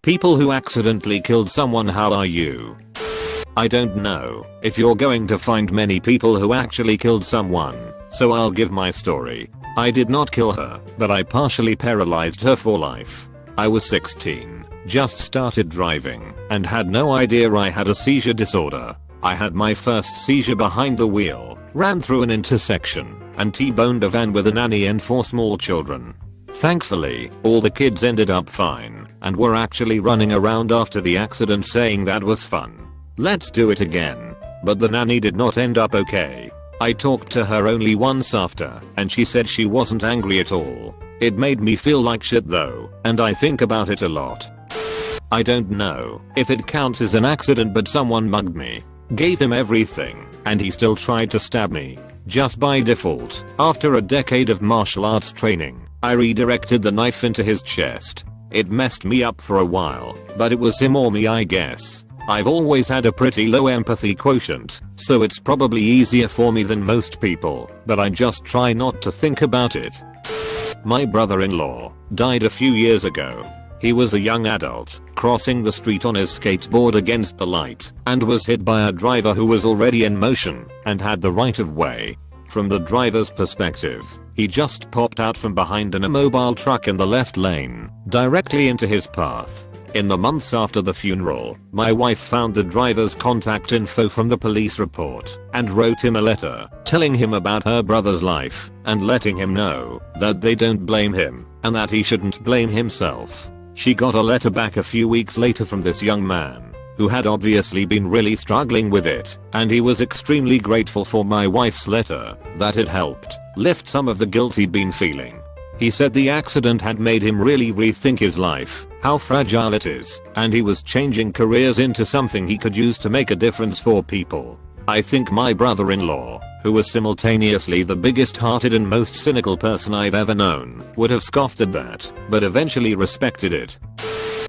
People who accidentally killed someone, how are you? I don't know if you're going to find many people who actually killed someone, so I'll give my story. I did not kill her, but I partially paralyzed her for life. I was 16, just started driving, and had no idea I had a seizure disorder. I had my first seizure behind the wheel, ran through an intersection, and T-boned a van with a nanny and 4 small children. Thankfully, all the kids ended up fine, and were actually running around after the accident saying that was fun. Let's do it again. But the nanny did not end up okay. I talked to her only once after, and she said she wasn't angry at all. It made me feel like shit though, and I think about it a lot. I don't know if it counts as an accident, but someone mugged me, gave him everything, and he still tried to stab me. Just by default, after a decade of martial arts training, I redirected the knife into his chest. It messed me up for a while, but it was him or me, I guess. I've always had a pretty low empathy quotient, so it's probably easier for me than most people, but I just try not to think about it. My brother-in-law died a few years ago. He was a young adult, crossing the street on his skateboard against the light, and was hit by a driver who was already in motion, and had the right of way. From the driver's perspective, he just popped out from behind in a mobile truck in the left lane, directly into his path. In the months after the funeral, my wife found the driver's contact info from the police report, and wrote him a letter, telling him about her brother's life, and letting him know that they don't blame him, and that he shouldn't blame himself. She got a letter back a few weeks later from this young man, who had obviously been really struggling with it, and he was extremely grateful for my wife's letter, that it helped lift some of the guilt he'd been feeling. He said the accident had made him really rethink his life, how fragile it is, and he was changing careers into something he could use to make a difference for people. I think my brother-in-law, who was simultaneously the biggest hearted and most cynical person I've ever known, would have scoffed at that, but eventually respected it.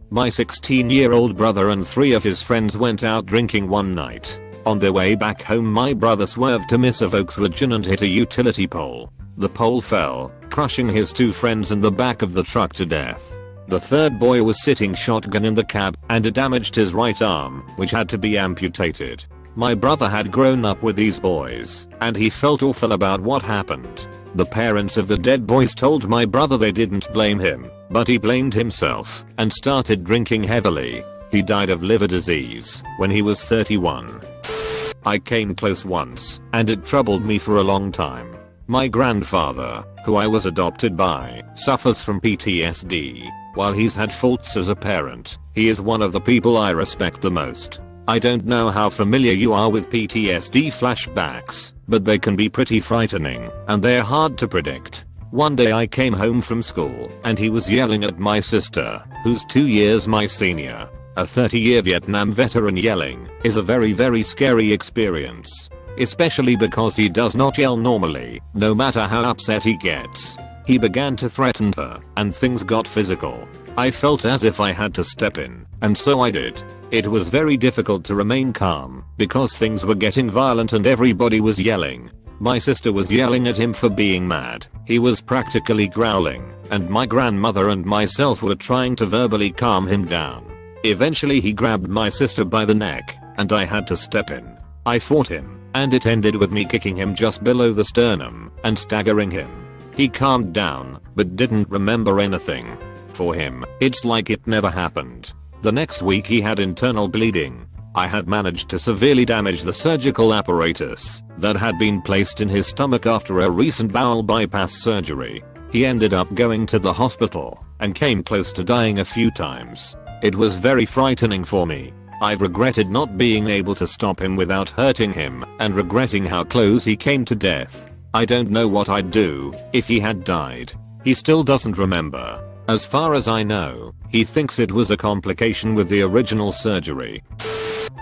My 16-year-old brother and 3 of his friends went out drinking one night. On their way back home, my brother swerved to miss a Volkswagen and hit a utility pole. The pole fell, crushing his 2 friends in the back of the truck to death. The third boy was sitting shotgun in the cab, and it damaged his right arm, which had to be amputated. My brother had grown up with these boys, and he felt awful about what happened. The parents of the dead boys told my brother they didn't blame him, but he blamed himself, and started drinking heavily. He died of liver disease when he was 31. I came close once, and it troubled me for a long time. My grandfather, who I was adopted by, suffers from PTSD. While he's had faults as a parent, he is one of the people I respect the most. I don't know how familiar you are with PTSD flashbacks, but they can be pretty frightening, and they're hard to predict. One day I came home from school, and he was yelling at my sister, who's 2 years my senior. A 30-year Vietnam veteran yelling is a very scary experience. Especially because he does not yell normally, no matter how upset he gets. He began to threaten her, and things got physical. I felt as if I had to step in, and so I did. It was very difficult to remain calm, because things were getting violent and everybody was yelling. My sister was yelling at him for being mad. He was practically growling, and my grandmother and myself were trying to verbally calm him down. Eventually he grabbed my sister by the neck, and I had to step in. I fought him, and it ended with me kicking him just below the sternum, and staggering him. He calmed down, but didn't remember anything. For him, it's like it never happened. The next week he had internal bleeding. I had managed to severely damage the surgical apparatus that had been placed in his stomach after a recent bowel bypass surgery. He ended up going to the hospital, and came close to dying a few times. It was very frightening for me. I've regretted not being able to stop him without hurting him, and regretting how close he came to death. I don't know what I'd do if he had died. He still doesn't remember. As far as I know, he thinks it was a complication with the original surgery.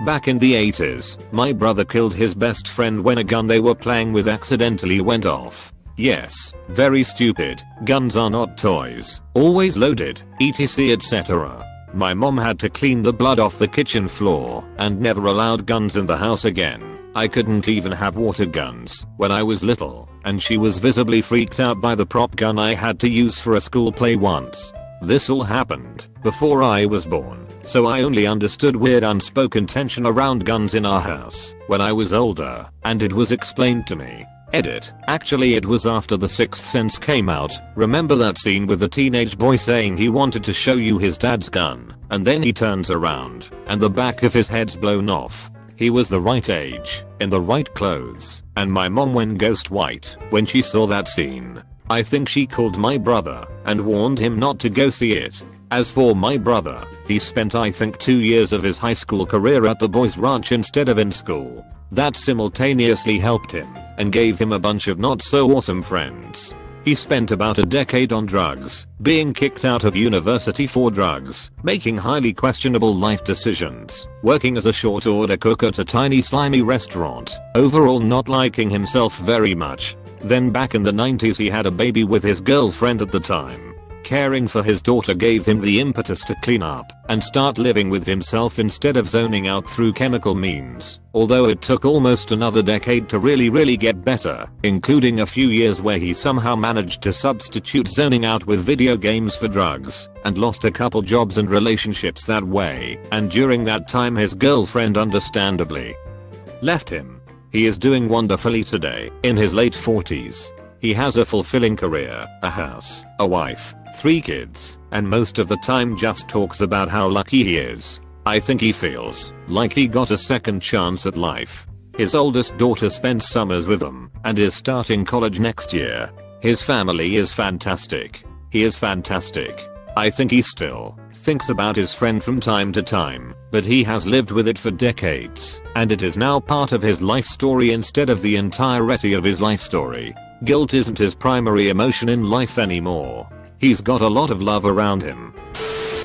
Back in the 80s, my brother killed his best friend when a gun they were playing with accidentally went off. Yes, very stupid. Guns are not toys, always loaded, etc etc. My mom had to clean the blood off the kitchen floor, and never allowed guns in the house again. I couldn't even have water guns when I was little, and she was visibly freaked out by the prop gun I had to use for a school play once. This all happened before I was born. so I only understood weird unspoken tension around guns in our house when I was older, and it was explained to me. Edit. Actually it was after The Sixth Sense came out. Remember that scene with the teenage boy saying he wanted to show you his dad's gun, and then he turns around, and the back of his head's blown off. He was the right age, in the right clothes, and my mom went ghost white when she saw that scene. I think she called my brother and warned him not to go see it. As for my brother, he spent I think 2 years of his high school career at the boys' ranch instead of in school. That simultaneously helped him and gave him a bunch of not so awesome friends. He spent about a decade on drugs, being kicked out of university for drugs, making highly questionable life decisions, working as a short order cook at a tiny slimy restaurant, overall not liking himself very much. Then back in the 90s he had a baby with his girlfriend at the time. Caring for his daughter gave him the impetus to clean up and start living with himself instead of zoning out through chemical means, although it took almost another decade to really get better, including a few years where he somehow managed to substitute zoning out with video games for drugs, and lost a couple jobs and relationships that way, and during that time his girlfriend understandably left him. He is doing wonderfully today, in his late 40s. He has a fulfilling career, a house, a wife, 3 kids, and most of the time just talks about how lucky he is. I think he feels like he got a second chance at life. His oldest daughter spends summers with him and is starting college next year. His family is fantastic. He is fantastic. I think he still thinks about his friend from time to time, but he has lived with it for decades, and it is now part of his life story instead of the entirety of his life story. Guilt isn't his primary emotion in life anymore. He's got a lot of love around him.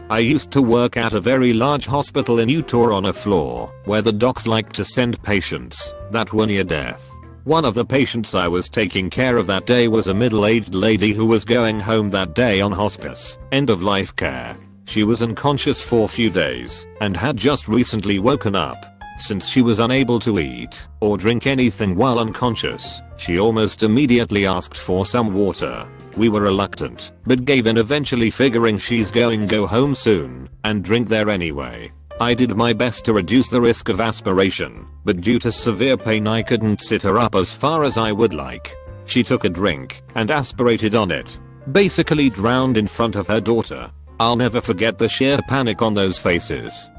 I used to work at a very large hospital in Utah on a floor where the docs like to send patients that were near death. One of the patients I was taking care of that day was a middle-aged lady who was going home that day on hospice, end of life care. She was unconscious for a few days and had just recently woken up. Since she was unable to eat or drink anything while unconscious, she almost immediately asked for some water. We were reluctant, but gave in eventually, figuring she's going go home soon and drink there anyway. I did my best to reduce the risk of aspiration, but due to severe pain I couldn't sit her up as far as I would like. She took a drink and aspirated on it, basically drowned in front of her daughter. I'll never forget the sheer panic on those faces.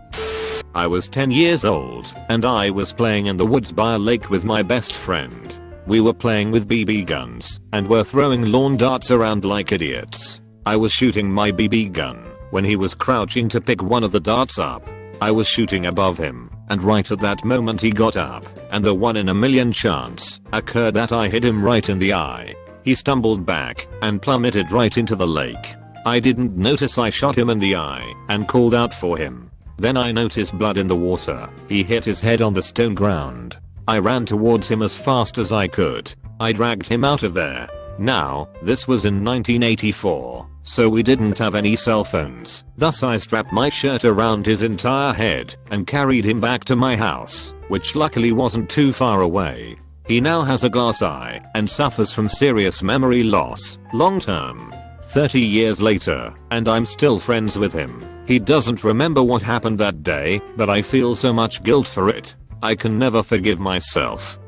I was 10 years old and I was playing in the woods by a lake with my best friend. We were playing with BB guns and were throwing lawn darts around like idiots. I was shooting my BB gun when he was crouching to pick one of the darts up. I was shooting above him, and right at that moment he got up, and the 1 in a million chance occurred that I hit him right in the eye. He stumbled back and plummeted right into the lake. I didn't notice I shot him in the eye and called out for him. Then I noticed blood in the water. He hit his head on the stone ground. I ran towards him as fast as I could. I dragged him out of there. Now, this was in 1984, so we didn't have any cell phones. Thus I strapped my shirt around his entire head and carried him back to my house, which luckily wasn't too far away. He now has a glass eye and suffers from serious memory loss, long term. 30 years later, and I'm still friends with him. He doesn't remember what happened that day, but I feel so much guilt for it. I can never forgive myself.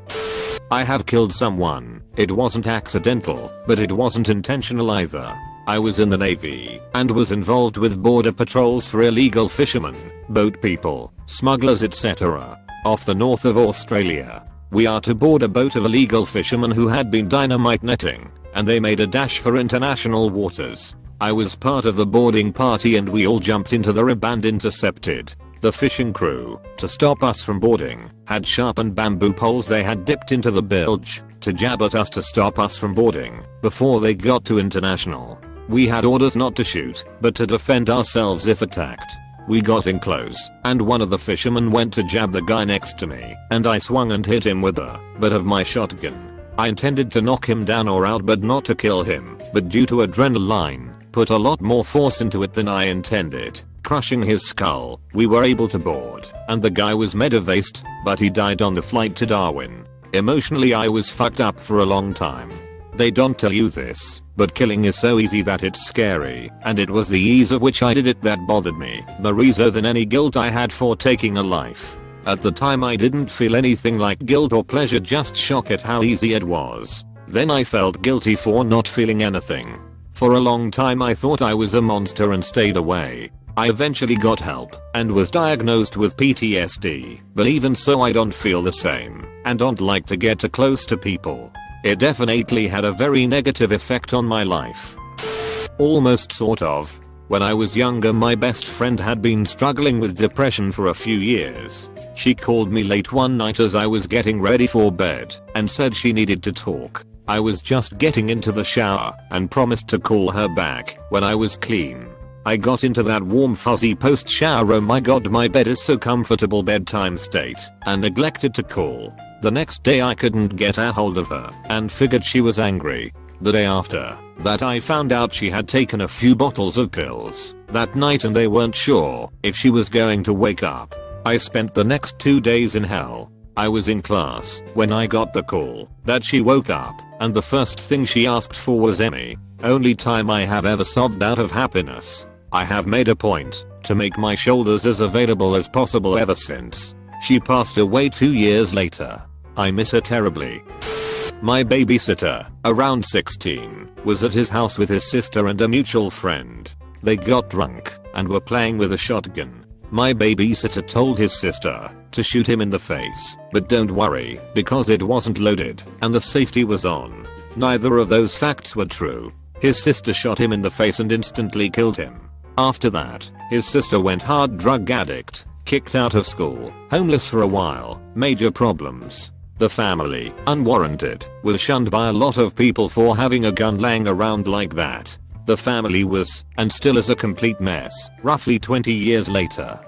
I have killed someone. It wasn't accidental, but it wasn't intentional either. I was in the Navy and was involved with border patrols for illegal fishermen, boat people, smugglers, etc. off the north of Australia. We are to board a boat of illegal fishermen who had been dynamite netting, and they made a dash for international waters. I was part of the boarding party and we all jumped into the rib and intercepted. The fishing crew, to stop us from boarding, had sharpened bamboo poles they had dipped into the bilge to jab at us to stop us from boarding before they got to international. We had orders not to shoot, but to defend ourselves if attacked. We got in close, and one of the fishermen went to jab the guy next to me, and I swung and hit him with a butt of my shotgun. I intended to knock him down or out but not to kill him, but due to adrenaline, put a lot more force into it than I intended, crushing his skull. We were able to board, and the guy was medevaced, but he died on the flight to Darwin. Emotionally I was fucked up for a long time. They don't tell you this, But killing is so easy that it's scary, and it was the ease of which I did it that bothered me, more so than any guilt I had for taking a life. At the time I didn't feel anything like guilt or pleasure, just shock at how easy it was. Then I felt guilty for not feeling anything. For a long time I thought I was a monster and stayed away. I eventually got help and was diagnosed with PTSD, but even so I don't feel the same and don't like to get too close to people. It definitely had a very negative effect on my life. Almost sort of. When I was younger my best friend had been struggling with depression for a few years. She called me late one night as I was getting ready for bed and said she needed to talk. I was just getting into the shower and promised to call her back when I was clean. I got into that warm fuzzy post shower, oh my god, my bed is so comfortable bedtime state, and neglected to call. The next day I couldn't get a hold of her and figured she was angry. The day after that I found out she had taken a few bottles of pills that night and they weren't sure if she was going to wake up. I spent the next 2 days in hell. I was in class when I got the call that she woke up, and the first thing she asked for was Emmy. Only time I have ever sobbed out of happiness. I have made a point to make my shoulders as available as possible ever since. She passed away 2 years later. I miss her terribly. My babysitter, around 16, was at his house with his sister and a mutual friend. They got drunk and were playing with a shotgun. My babysitter told his sister to shoot him in the face, but don't worry because it wasn't loaded and the safety was on. Neither of those facts were true. His sister shot him in the face and instantly killed him. After that, his sister went hard drug addict, kicked out of school, homeless for a while, major problems. The family, unwarranted, was shunned by a lot of people for having a gun laying around like that. The family was, and still is, a complete mess, roughly 20 years later.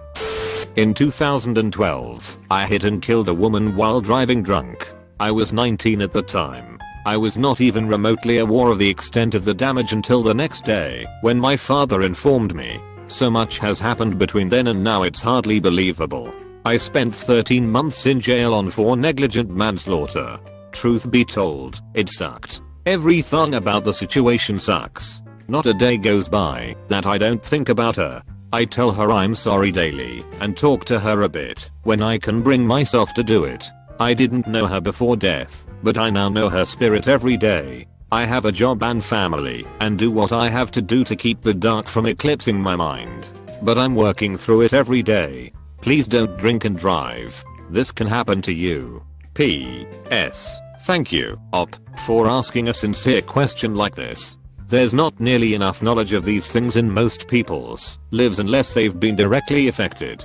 In 2012, I hit and killed a woman while driving drunk. I was 19 at the time. I was not even remotely aware of the extent of the damage until the next day, when my father informed me. So much has happened between then and now it's hardly believable. I spent 13 months in jail for negligent manslaughter. Truth be told, it sucked. Everything about the situation sucks. Not a day goes by that I don't think about her. I tell her I'm sorry daily and talk to her a bit when I can bring myself to do it. I didn't know her before death, but I now know her spirit every day. I have a job and family and do what I have to do to keep the dark from eclipsing my mind. But I'm working through it every day. Please don't drink and drive. This can happen to you. P.S. Thank you, Op, for asking a sincere question like this. There's not nearly enough knowledge of these things in most people's lives unless they've been directly affected.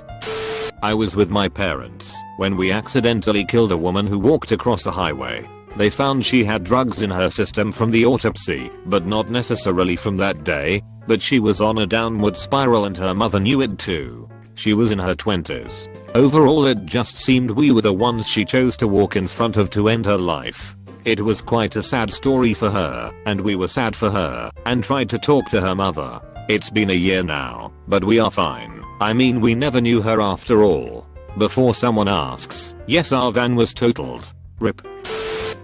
I was with my parents when we accidentally killed a woman who walked across the highway. They found she had drugs in her system from the autopsy, but not necessarily from that day, but she was on a downward spiral and her mother knew it too. She was in her 20s. Overall it just seemed we were the ones she chose to walk in front of to end her life. It was quite a sad story for her, and we were sad for her, and tried to talk to her mother. It's been a year now, but we are fine. I mean, we never knew her after all. Before someone asks, yes, our van was totaled. RIP.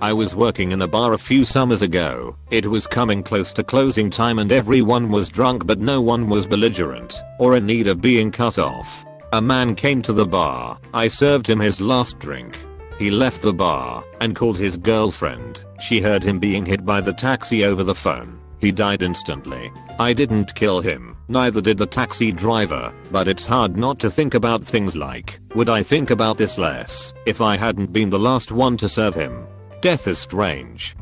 I was working in a bar a few summers ago. It was coming close to closing time and everyone was drunk, but no one was belligerent or in need of being cut off. A man came to the bar. I served him his last drink. He left the bar and called his girlfriend. She heard him being hit by the taxi over the phone. He died instantly. I didn't kill him, neither did the taxi driver, but it's hard not to think about things like, would I think about this less if I hadn't been the last one to serve him? Death is strange.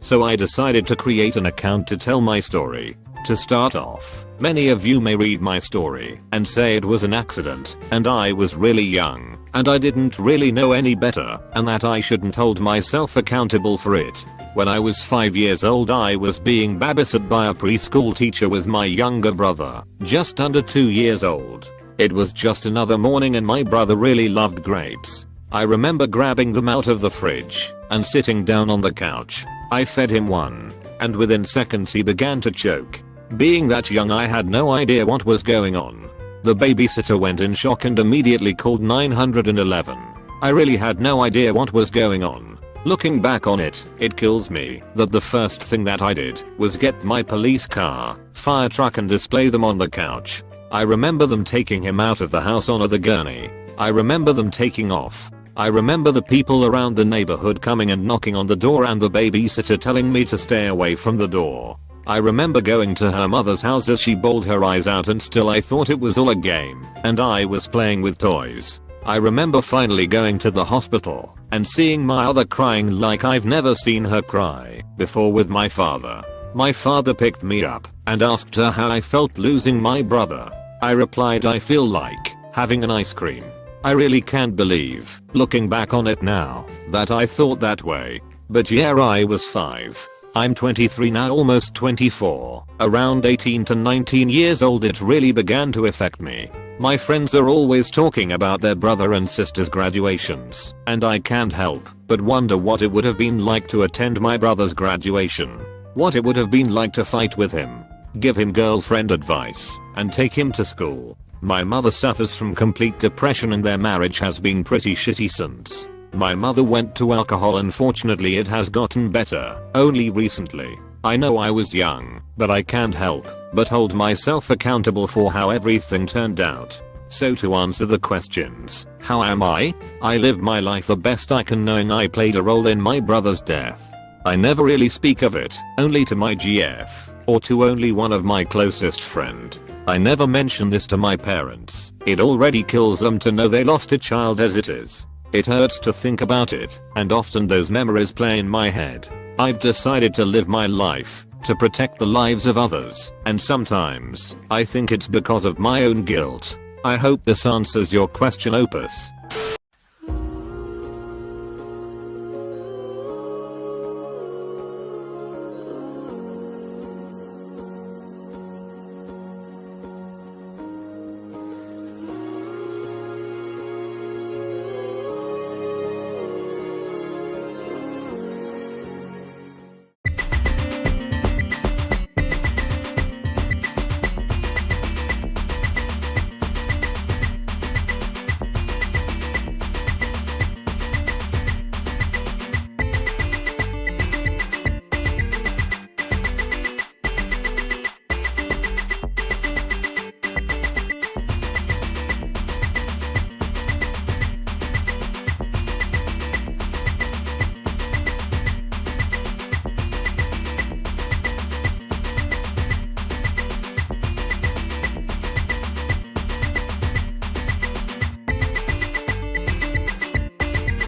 So I decided to create an account to tell my story. To start off, many of you may read my story and say it was an accident and I was really young and I didn't really know any better and that I shouldn't hold myself accountable for it. When I was 5 years old I was being babysat by a preschool teacher with my younger brother, just under 2 years old. It was just another morning and my brother really loved grapes. I remember grabbing them out of the fridge and sitting down on the couch. I fed him one, and within seconds he began to choke. Being that young I had no idea what was going on. The babysitter went in shock and immediately called 911. I really had no idea what was going on. Looking back on it, it kills me that the first thing that I did was get my police car, fire truck and display them on the couch. I remember them taking him out of the house on the gurney. I remember them taking off. I remember the people around the neighborhood coming and knocking on the door and the babysitter telling me to stay away from the door. I remember going to her mother's house as she bawled her eyes out and still I thought it was all a game and I was playing with toys. I remember finally going to the hospital and seeing my mother crying like I've never seen her cry before with my father. My father picked me up and asked her how I felt losing my brother. I replied I feel like having an ice cream. I really can't believe, looking back on it now, that I thought that way. But yeah, I was 5. I'm 23 now, almost 24. Around 18 to 19 years old it really began to affect me. My friends are always talking about their brother and sister's graduations, and I can't help but wonder what it would have been like to attend my brother's graduation. What it would have been like to fight with him, give him girlfriend advice, and take him to school. My mother suffers from complete depression and their marriage has been pretty shitty since. My mother went to alcohol and fortunately it has gotten better only recently. I know I was young, but I can't help but hold myself accountable for how everything turned out. So to answer the questions, how am I? I lived my life the best I can knowing I played a role in my brother's death. I never really speak of it, only to my GF, or to only one of my closest friend. I never mention this to my parents. It already kills them to know they lost a child as it is. It hurts to think about it, and often those memories play in my head. I've decided to live my life, to protect the lives of others, and sometimes, I think it's because of my own guilt. I hope this answers your question, Opus.